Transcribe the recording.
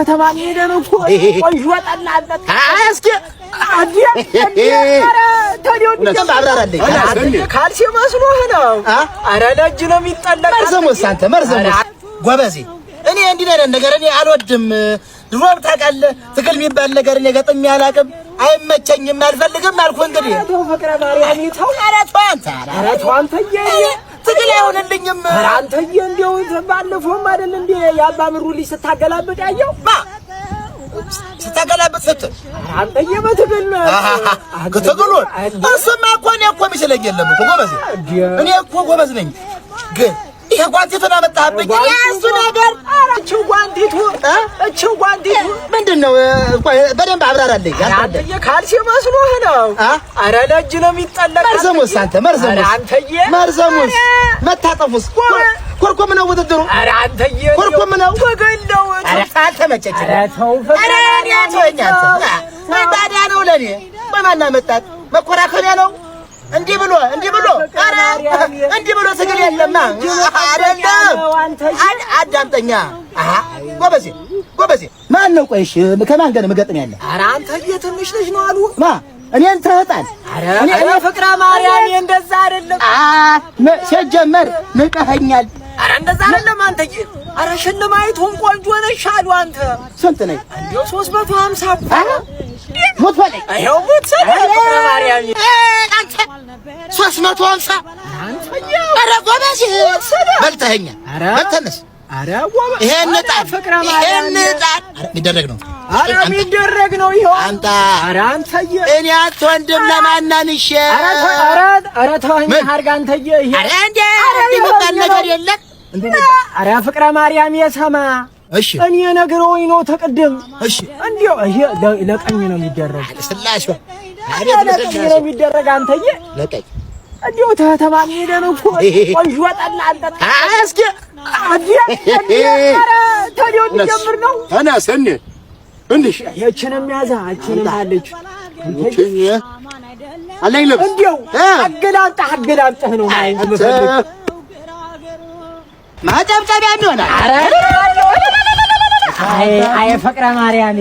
ተማን ሄደን እኮ ቆንጆ ጠላ አጠጣ እስኪ አዲያ ታዲያ አብራራለኝ ካልሲ መስሎህ ነው ኧረ ለእጅ ነው የሚጠለቅ መርዘሙስ አንተ መርዘሙስ ጎበዜ እኔ እንዲህ ነገር እኔ አልወድም ድሮም ታውቃለህ ትግል የሚባል ነገር እኔ ገጥሜ አላውቅም አይመቸኝም አልፈልግም አልኩህ እንግዲህ ተው ፍቅረ ማርያም ተው ኧረ ተው አንተዬ ትግል አይሆንልኝም ኧረ አንተዬ እንደው ባለፈውም አይደል እንዴ የአባ ምሩ ልጅ ስታገላብጥ ያየው ስታገላብጥ ስትል አንተዬ በትግል ነው ክትግሉ እሱማ እኮ እኔ እኮ የሚችለኝ የለም እኮ ጎበዝ እኔ እኮ ጎበዝ ነኝ ግን ይሄ ጓንቲቱን አመጣህብኝ እሱ ነገር እቺ ጓንቲቱ ምንድነው በደንብ አብራራልኝ አንተዬ ካልሲ መስሎህ ነው ኧረ ለእጅ ነው የሚጠለቅ መርዘሙስ አንተ መርዘሙስ መታጠፉስ ኮርኮም ነው ውድድሩ ኧረ አንተዬ ኮርኮም ነው ወገንደው ኧረ አልተመቸኝም ኧረ ተው ኧረ እኔ ተወኝ አንተ ባዳ ነው ለኔ በማን አመጣት መኮራከሪያ ነው እንዲህ ብሎ ኧረ እንዲህ ብሎ ትግል የለማ አይደለም አዳምጠኛ ጎበዜ ማን ነው ቆይሽ ከማን ጋር መገጠም ያለ ኧረ አንተዬ ትንሽ ልጅ ነው አሉ ማ እኔን ተህጣን እኔ ፍቅረ ማርያም እንደዛ አይደለም ሲጀመር ንቀኸኛል ኧረ እንደዛ አይደለም አንተዬ ኧረ ሽልማይቱን ቆንጆ ነሽ አሉ አንተ ስንት ነኝ እንደው 350 ሞት በለኝ ይኸው ሞት ፍቅረ ማርያም አንተ 350 አንተዬ ኧረ ጎበዝ በልተኸኛል በልተነስ ኧረ ጎበዝ ይሄን ጣል ፍቅረ ማርያም የሚደረግ ነው ኧረ የሚደረግ ነው ይኸው አንተ ኧረ አንተዬ እኔ ወንድም ለማናንሽ ኧረ ተወኝ አድርግ አንተዬ ይሄ ኧረ እንደ የሚባል ነገር የለም ኧረ ፍቅረ ማርያም የሰማ እሺ እኔ ነግረውኝ ነው ተቀደም እሺ እንዴው ይሄ ለቀኝ ነው የሚደረግ ስላሽ ለቀኝ ነው የሚደረግ አንተዬ ለቀኝ እንዴው ተማን ሄደን እኮ ቆንጆ ጠላ አጠጣ እስኪ አዲያ ኧረ ታዲያ እንጀምር ነው ተነስን እንዴሽ የችንም ያዛ እችንም አለች አለኝ ልብስ እንዴው አገላብጠህ ነው ማለት የምፈልግ ማጨብጨቢያ ይሆናል አይ ፍቅረ ማርያም